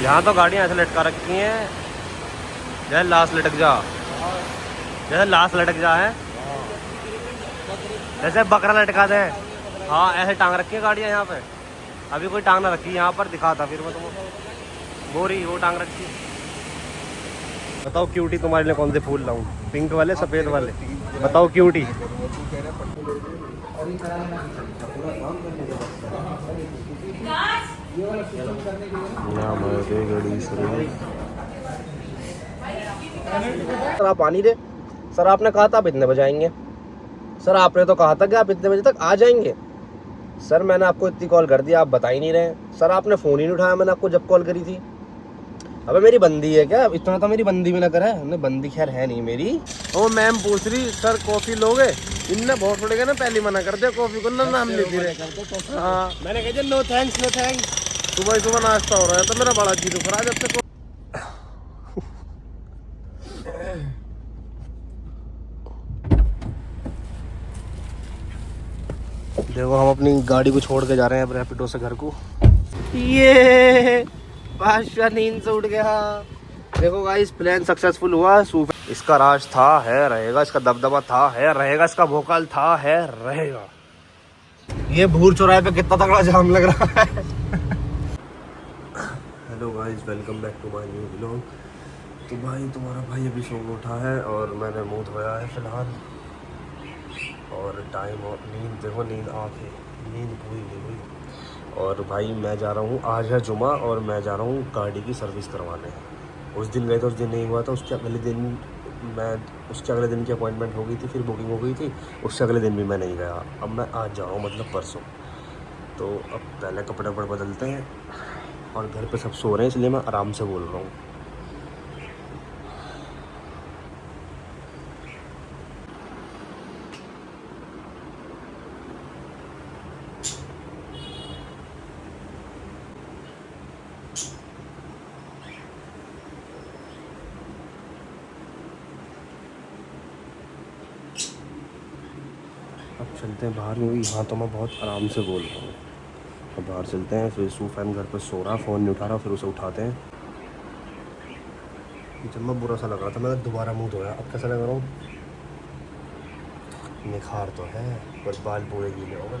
यहाँ तो गाड़ियाँ ऐसे लटका रखी हैं जैसे लाश लटक जा, जैसे लाश लटक जा है, जैसे बकरा लटका दे। हाँ ऐसे टांग रखी है गाड़ियाँ यहाँ पे। अभी कोई टांग ना रखी यहाँ पर, दिखाता फिर मैं तुमको। बोरी वो टांग रखी। बताओ क्यूटी तुम्हारे लिए कौन से फूल लाऊं? पिंक वाले, सफ़ेद वाले? बताओ क्यूटी। सर आप आ नहीं रहे। सर आपने कहा था आप इतने बजे आएंगे। सर आपने तो कहा था कि आप इतने बजे तक आ जाएंगे। सर मैंने आपको इतनी कॉल कर दिया, आप बता ही नहीं रहे। सर आपने फ़ोन ही नहीं उठाया, मैंने आपको जब कॉल करी थी। अबे मेरी बंदी है क्या? इतना तो मेरी बंदी भी ना करे। नहीं बंदी खैर है नहीं मेरी। ओ मैम पूछ रही सर कॉफ़ी लोगे? इनने बहुत पड़ेगा ना, पहले मना कर दिया कॉफ़ी को ना, नाम लेती रहे। हाँ मैंने कहा नो थैंक्स नो थैंक्स। सुबह सुबह नाश्ता हो रहा है तो मेरा बड़ा जी दुख रहा है जब तक। देखो हम अपनी गाड़ी को छोड़ के जा रहे हैं रैपिडो से घर को। ये बादशाह नींद से उठ गया। देखो गाइस प्लान सक्सेसफुल हुआ। इसका राज था है रहेगा, इसका दबदबा था है रहेगा, इसका भोकाल था है रहेगा। ये भूर चौराहे पे कितना तगड़ा जाम लग रहा है। Hello guys, welcome back to my new vlog. तो भाई तुम्हारा भाई अभी सो उठा है और मैंने मुंह धोया है फिलहाल। और टाइम और नींद देखो, नींद आँखें, नींद पूरी नहीं हुई। और भाई मैं जा रहा हूँ, आज है जुमा और मैं जा रहा हूँ गाड़ी की सर्विस करवाने। उस दिन गए थे, उस दिन नहीं हुआ था। उसके अगले दिन की अपॉइंटमेंट हो गई थी, फिर बुकिंग हो गई थी। उससे अगले दिन भी मैं नहीं गया। अब मैं आज जा रहा हूँ, मतलब परसों। तो अब पहले कपड़े वपड़े बदलते हैं और घर पे सब सो रहे हैं, इसलिए मैं आराम से बोल रहा हूँ। अब चलते हैं बाहर, क्योंकि यहाँ तो मैं बहुत आराम से बोल रहा हूँ। अब बाहर चलते हैं। फिर सूफैन घर पर सो रहा, फ़ोन नहीं उठा रहा, फिर उसे उठाते हैं। जब मैं बुरा सा लग रहा था, मैंने दोबारा मुंह धोया। अब कैसा लग रहा हूँ? निखार तो है पर बाल पूरे गीले हो गए।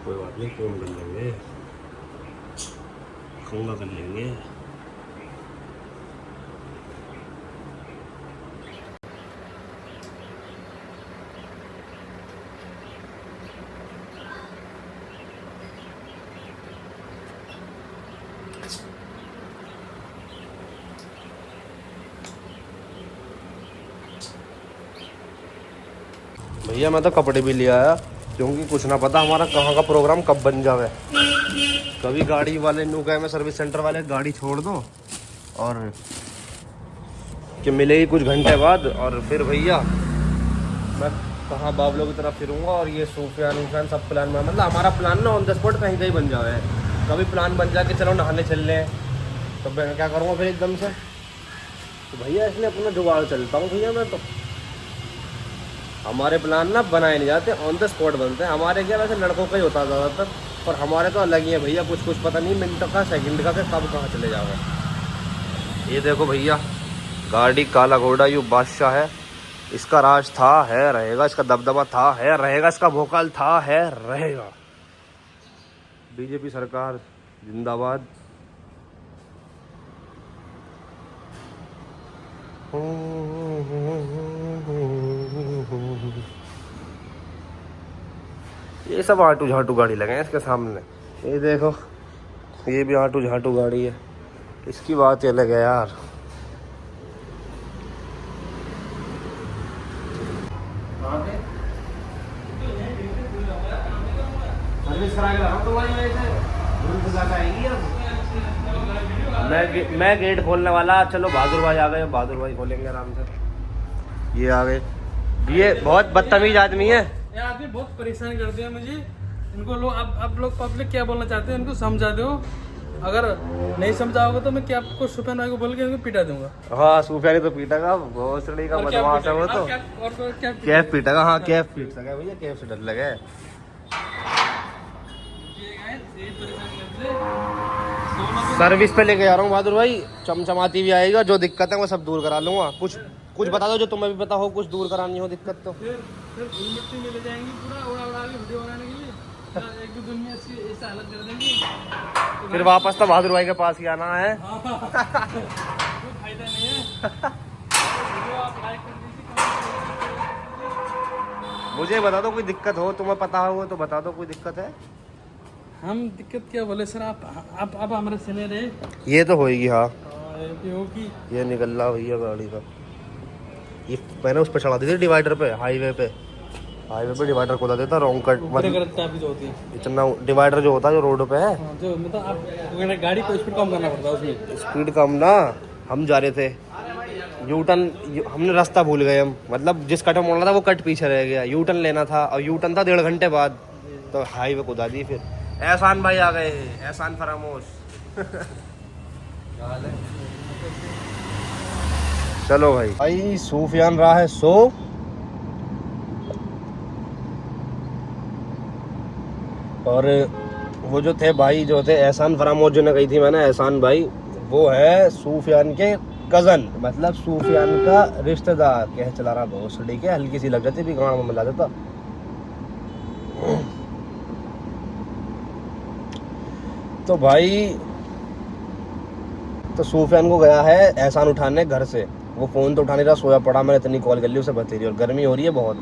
कोई बात नहीं, कौन कर लेंगे, खंगा कर लेंगे। भैया मैं तो कपड़े भी ले आया, क्योंकि कुछ ना पता हमारा कहाँ का प्रोग्राम कब बन जावे। कभी गाड़ी वाले नू गए में सर्विस सेंटर वाले गाड़ी छोड़ दो और कि मिले ही कुछ घंटे बाद, और फिर भैया मैं कहाँ बाबलों की तरफ फिरूंगा। और ये सूफियान सब प्लान में, मतलब हमारा प्लान ना ऑन द स्पॉट कहीं कहीं बन जावे। कभी प्लान बन जाए कि चलो नहाने चल रहे हैं, तो मैं क्या करूँगा फिर एकदम से। तो भैया इसलिए अपना जुगाड़ चलता हूँ भैया मैं तो। हमारे प्लान ना बनाए नहीं जाते, ऑन द स्पॉट बनते हैं हमारे। क्या वैसे लड़कों का ही होता है ज़्यादातर, और हमारे तो अलग ही है भैया। कुछ पता नहीं मिनट का, सेकंड का, कब कहाँ चले जाओगे। ये देखो भैया गाड़ी काला घोड़ा यू बादशाह है। इसका राज था है रहेगा, इसका दबदबा था है रहेगा, इसका भोकाल था है रहेगा। बीजेपी सरकार जिंदाबाद। ये सब आटू झाटू गाड़ी लगे हैं इसके सामने। ये देखो ये भी आटू झाटू गाड़ी है, इसकी बात ही अलग है यार। सर्विस करा के लगा तुम्हारी वजह से। मैं गेट खोलने वाला, चलो बहादुर भाई आ गए, बहादुर भाई खोलेंगे आराम से। ये आ गए, ये बहुत बदतमीज आदमी है। ये आदमी बहुत परेशान कर दिया मुझे। इनको लोग अब लोग पब्लिक क्या बोलना चाहते हैं इनको समझा दो। अगर नहीं समझाओगे तो मैं क्या आपको सुफियान भाई को बोल के इनको पीटा दूंगा। हाँ सुफियान तो पीटा का, भोसड़ी का बदमाश है वो तो। कैफ पीटा का, हाँ कैफ पीट सका भैया, कैफ से डर लगे। सर्विस पे लेके जा रहा हूँ बहादुर भाई, चमचमाती भी आएगा, जो दिक्कत है वो सब दूर करा लूँगा। कुछ बता दो जो तुम्हें भी पता हो, कुछ दूर करानी हो दिक्कत तो। फिर धूल मिट्टी में ले जाएंगी पूरा उड़ा के वीडियो बनाने के लिए, एक दो दिन में ऐसा हालत कर देंगे, फिर वापस तो बहादुर भाई के पास ही आना है। कोई फायदा नहीं है। वीडियो आप लाइक कर दीजिए, मुझे बता दो कोई दिक्कत हो, तुम्हें पता हो तो बता दो कोई दिक्कत है। हम दिक्कत क्या बोले सर, आप हमारे सीनियर है, ये तो होएगी हाँ। होगी ये निकल रहा भैया गाड़ी का, ये मैंने उस पर चढ़ा दी थी डिवाइडर पे, हाईवे पे डिवाइडर खोला देता रॉन्ग कट ट्रैफिक होती है। इतना डिवाइडर जो होता है जो रोड पे है, जो मतलब आप गाड़ी को स्पीड कम करना पड़ता है उसमें। स्पीड कम ना, हम जा रहे थे यू टर्न, हमने रास्ता भूल गए हम, मतलब जिस कट में मोड़ना था वो कट पीछे रह गया, यू टर्न लेना था और यू टर्न था 1.5 घंटे बाद, तो हाईवे कुदा दी। फिर एहसान भाई आ गए, एहसान फरामोश। चलो भाई सूफियान रहा है सो, और वो जो थे भाई जो थे एहसान फरामोश जो ने कही थी मैंने, एहसान भाई वो है सूफियान के कजन, मतलब सूफियान का रिश्तेदार। कह चला रहा भोसड़ी के, हल्की सी लग जाती भी गाँव में मिला देता। तो भाई तो सूफियान को गया है एहसान उठाने घर से, वो फ़ोन तो उठा नहीं रहा, सोया पड़ा, मैंने इतनी कॉल कर ली उसे बतेरी, और गर्मी हो रही है बहुत।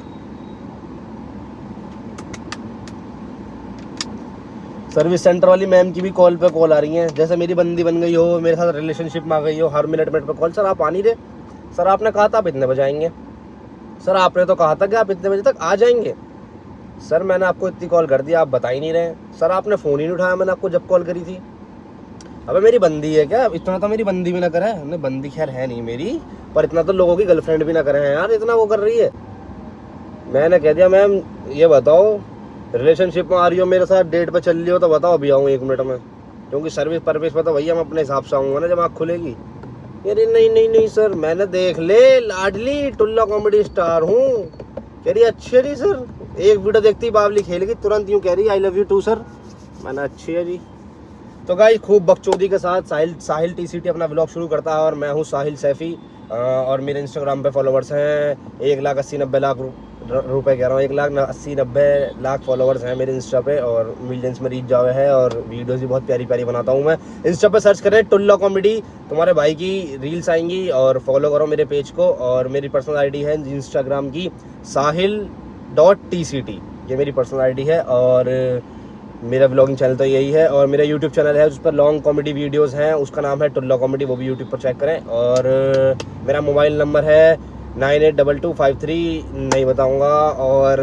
सर्विस सेंटर वाली मैम की भी कॉल पे कॉल आ रही हैं, जैसे मेरी बंदी बन गई हो, मेरे साथ रिलेशनशिप में आ गई हो, हर मिनट पे कॉल। सर आप आ नहीं रहे, सर आपने कहा था आप इतने बजे आएंगे, सर आपने तो कहा था कि आप इतने बजे तक आ जाएंगे, सर मैंने आपको इतनी कॉल कर दी आप बता ही नहीं रहे, सर आपने फ़ोन ही नहीं उठाया मैंने आपको जब कॉल करी थी। अबे मेरी बंदी है क्या, इतना तो मेरी बंदी भी ना करे, हमने बंदी खैर है नहीं मेरी, पर इतना तो लोगों की गर्लफ्रेंड भी ना करे हैं यार, इतना वो कर रही है। मैंने कह दिया मैम ये बताओ रिलेशनशिप में आ रही हो मेरे साथ, डेट पे चल रही हो तो बताओ अभी आऊँ 1 मिनट में, क्योंकि सर्विस परविस पर तो भैया मैं अपने हिसाब से आऊँगा ना जब आँख खुलेगी। अरे नहीं सर मैंने देख ले, लाडली टुल्ला कॉमेडी स्टार हूँ। कह रही अच्छी है जी सर, एक वीडियो देखती बावली खेलेगी तुरंत यूँ कह रही I love you too sir. मैंने अच्छी है जी। तो गाइस खूब बकचोदी के साथ साहिल TCT अपना व्लॉग शुरू करता है, और मैं हूँ साहिल सैफी, और मेरे इंस्टाग्राम पे फॉलोवर्स हैं 1,80,90 लाख रुपए कह रहा हूँ, 1,80,90 लाख फॉलोवर्स हैं मेरे इंस्टा पे, और मिलियंस में रीच जावे है, और वीडियोस भी बहुत प्यारी प्यारी बनाता हूँ मैं। इंस्टा पे सर्च करें टुल्ला कॉमेडी, तुम्हारे भाई की रील्स आएंगी, और फॉलो करो मेरे पेज को। और मेरी पर्सनल आईडी है इंस्टाग्राम की sahil.tct, ये मेरी पर्सनल आईडी है, और मेरा व्लॉगिंग चैनल तो यही है, और मेरा यूट्यूब चैनल है उस पर लॉन्ग कॉमेडी वीडियोस हैं, उसका नाम है टुल्ला कॉमेडी, वो भी यूट्यूब पर चेक करें। और मेरा मोबाइल नंबर है 982253 नहीं बताऊंगा, और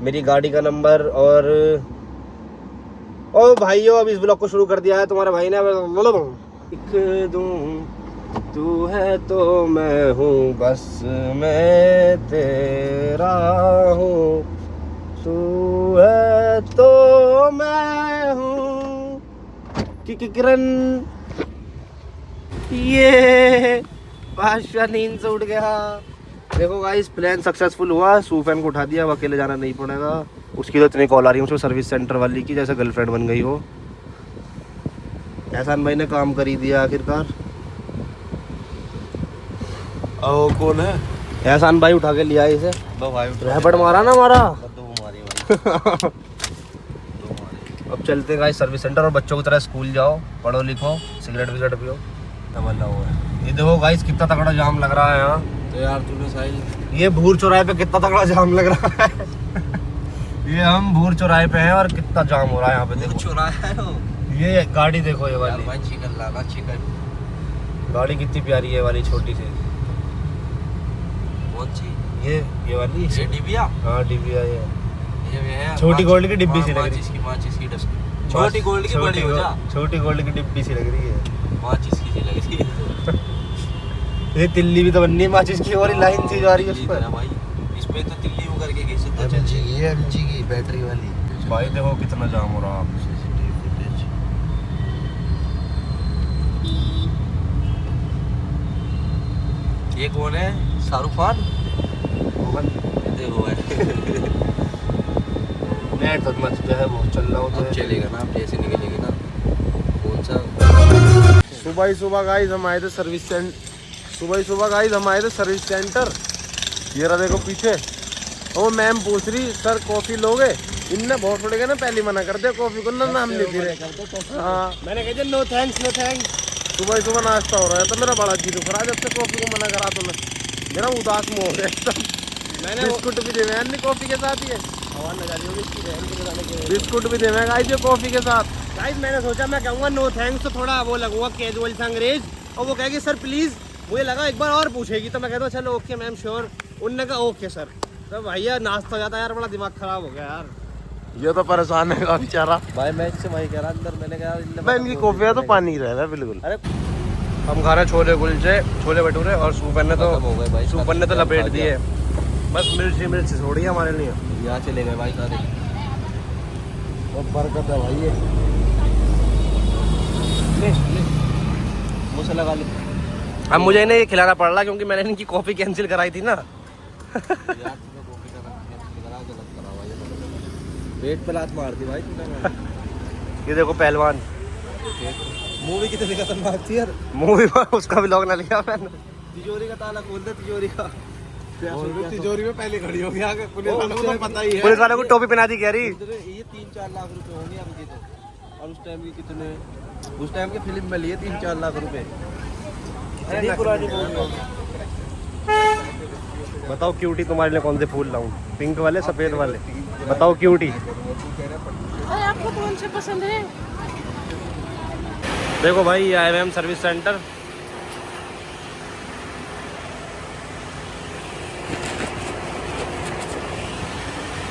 मेरी गाड़ी का नंबर, और ओ भाइयों अब इस व्लॉग को शुरू कर दिया है तुम्हारे भाई ने। लिख दूं तू है तो मैं हूँ, बस मैं तेरा हूँ, तू है तो मैं हूँ किरण। ये बादशाह नींद से उठ गया। देखो गाइस प्लान सक्सेसफुल हुआ, सूफियान को उठा दिया, अब अकेले जाना नहीं पड़ेगा। उसकी तो इतनी कॉल आ रही है मुझे सर्विस सेंटर वाली की, जैसे गर्लफ्रेंड बन गई हो। एहसान भाई ने काम कर ही दिया आखिरकार। ओ कौन है? एहसान भाई उठा के लिया इसे, रैपट मारा ना हमारा। अब चलते हैं गाइस सर्विस सेंटर, और बच्चों की तरह स्कूल जाओ, पढ़ो लिखो, सिगरेट विगरेट पियो, तमन्ना हुआ है। ये देखो गाइस कितना तगड़ा जाम लग रहा है यहाँ। तो यार तूने साहिल, ये भूर चौराहे पे कितना तगड़ा जाम लग रहा है। ये हम भूर चौराहे पे हैं और कितना जाम हो रहा है यहाँ पे। देखो चुराया है वो। ये गाड़ी देखो, ये वाली भाई चिकन लाना, चिकन गाड़ी कितनी प्यारी है, वाली छोटी सी। कौन सी? ये वाली ये डिबिया। हाँ डिबिया ये है छोटी गोल्ड की डिब्बी सी लग रही है। माचिस की डस्टबिन, छोटी गोल्ड की बड़ी हो जा, छोटी गोल्ड की डिब्बी सी लग रही है, माचिस की सी लग रही है। ये तिल्ली भी तो बननी है माचिस की, और लाइन सी जा रही है उस पर भाई। इस पे तो तिल्ली वो करके कैसे तो चल। ये MG की बैटरी वाली। भाई देखो कितना जाम हो रहा है। ये कौन है? शाहरुख खान। देखो है नेट तो मत जो है वो चल रहा हो तो चलेगा ना, अब जैसे निकलेगी ना। कौन सा सुबह ही सुबह गाइस हम आए थे सर्विस सेंटर। सुबह ही सुबह गाइस हम आए थे सर्विस सेंटर। ये रहा देखो पीछे। ओ मैम पूछ रही सर कॉफी लोगे? इनने बहुत थोड़े ना पहले मना कर दिया कॉफी को ना नाम लेती रहे। हाँ मैंने कहा नो थैंक्स नो थैंक्स। सुबह ही सुबह नाश्ता हो रहा है तो मेरा बड़ा जी दुख रहा है जब से कॉफी को मना करा तो मैं मेरा उदास मुँह हो गया एकदम। मैंने बिस्कुट भी देवे अन्य कॉफी के साथ ही है। बिस्कुट भी देवे गाइस ये कॉफी के साथ। गाइस मैंने सोचा मैं कहूँगा नो थैंक्स तो थोड़ा वो लगूंगा कैजुअल सा अंग्रेज, और वो कहेगी सर प्लीज। मुझे लगा एक बार और पूछेगी तो मैं कहता हूँ चलो ओके मैम श्योर। उनने कहा ओके सर। तो भैया नाश्ता हो जाता यार, बड़ा दिमाग खराब हो गया यार। ये तो परेशान है बेचारा भाई मैं इससे वही कह रहा अंदर, मैंने कहा भाई इनकी कॉफी तो पानी ही रह रहा है बिल्कुल। अरे हम खा रहे हैं छोले कुलचे, छोले भटूरे और सूपन ने खत्म हो गए भाई, सूपन ने तो लपेट दिए। बस मिर्च छोड़ी है हमारे लिए। यहाँ चले गए भाई सारे। बहुत बरकत है भाई ये। मुझसे लगा ले। अब मुझे इन्हें ये खिलाना पड़ रहा क्योंकि मैंने इनकी कॉफी कैंसिल कराई थी ना। पेट पे लात मार दी भाई तूने। ये देखो पहलवान मूवी कितनी खतरनाक थी यार। मूवी उसका भी लॉग ना लिया मैंने। तिजोरी का ताला खोल दे, तिजोरी का। तिजोरी में पहले खड़ी हो गया, पुलिस वालों को तो पता ही है। पुलिस वालों को टोपी पहना दी कह रही। ये 3-4 लाख रुपए होंगे अब के तो। और उस टाइम के कितने, उस टाइम के फिल्म में लिए 3-4 लाख रुपए। अरे पुरानी बताओ क्यूटी तुम्हारे लिए कौन से फूल लाऊं? पिंक वाले सफेद वाले? बताओ क्यूटी। आपको कौन से पसंद है? देखो भाई ये आए हुए हम सर्विस सेंटर।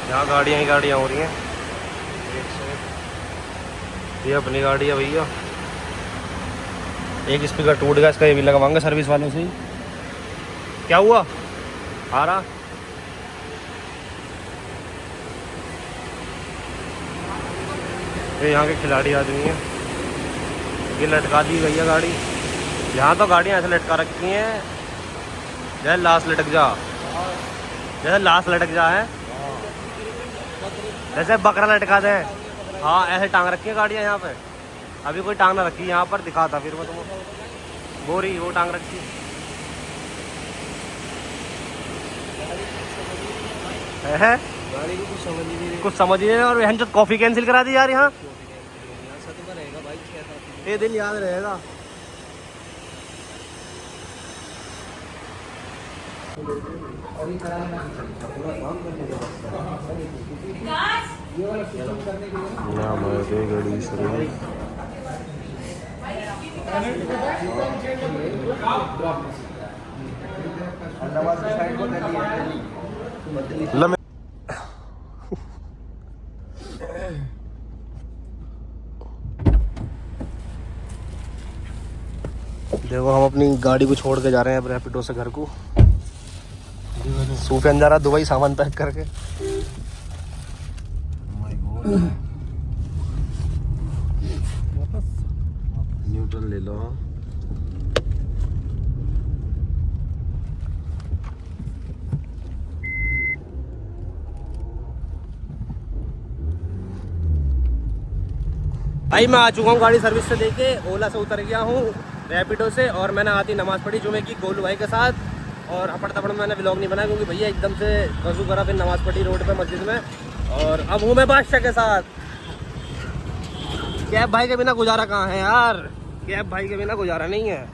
यहाँ गाड़ियाँ ही गाड़ियाँ हो रही हैं। ये अपनी गाड़ी है भैया। एक स्पीकर टूट गया, इसका ये भी लगवाएंगे सर्विस वालों से ही। क्या हुआ? आ रहा ये यहाँ के खिलाड़ी आदमी हैं। ये लटका दी गई है गाड़ी। यहाँ तो गाड़ियाँ ऐसे लटका रखी हैं जैसे लाश लटक जा, जैसे लाश लटक जा है, जैसे बकरा लटका दे। हाँ ऐसे टांग रखी है गाड़ियाँ यहाँ पे। अभी कोई टांग ना रखी यहाँ पर, दिखाता फिर मैं तुमको। बोरी वो टांग रखी है। गाड़ी को कुछ समझ ही नहीं रही। कुछ समझ ही नहीं। और हम जो कॉफ़ी कैंसिल करा दी यार यहाँ। सच में रहेगा भाई, 6-7 ये दिन याद रहेगा। देखो हम अपनी गाड़ी को छोड़ के जा रहे हैं अब रैपिडो से घर को। सूफियान जा रहा दुबई सामान पैक करके। न्यूट्रल ले लो। भाई मैं आ चुका हूँ गाड़ी सर्विस से देके, ओला से उतर गया हूँ रैपिडो से। और मैंने आती नमाज़ पढ़ी जुमे की गोलू भाई के साथ। और हपड़ तपड़ मैंने व्लॉग नहीं बनाया क्योंकि भैया एकदम से वजू करा, फिर नमाज़ पढ़ी रोड पे मस्जिद में। और अब हूँ मैं बादशाह के साथ। कैब भाई के बिना गुजारा कहाँ है यार, कैब भाई के बिना गुजारा नहीं है।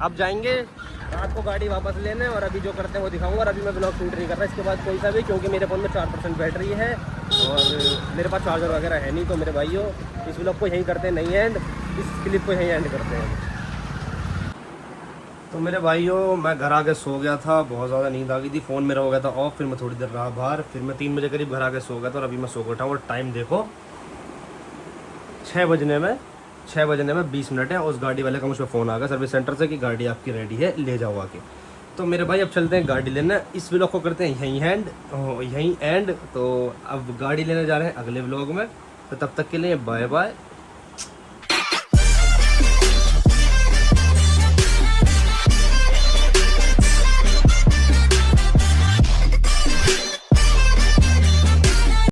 अब जाएंगे रात को गाड़ी वापस लेने, और अभी जो करते हैं वो दिखाऊंगा। और अभी मैं ब्लॉग शूट नहीं कर रहा इसके बाद कोई सा भी, क्योंकि मेरे फ़ोन में 4% बैटरी है और मेरे पास चार्जर वगैरह है नहीं। तो मेरे भाइयों इस ब्लॉग को यहीं करते हैं नहीं एंड, इस क्लिप को यहीं एंड करते हैं। तो मेरे भाइयों मैं घर आके सो गया था, बहुत ज़्यादा नींद आ गई थी, फ़ोन मेरा हो गया था ऑफ। फिर मैं थोड़ी देर रहा बाहर, फिर मैं 3 बजे करीब घर आके सो गया था। और अभी मैं सो के उठा हूँ और टाइम देखो 6 बजने में 20 मिनट है। उस गाड़ी वाले का मुझ पर फ़ोन आ गया सर्विस सेंटर से कि गाड़ी आपकी रेडी है, ले जाओ आके। तो मेरे भाई अब चलते हैं गाड़ी लेने। इस व्लॉग को करते हैं यहीं एंड। तो अब गाड़ी लेने जा रहे हैं अगले व्लॉग में। तो तब तक के लिए बाय बाय।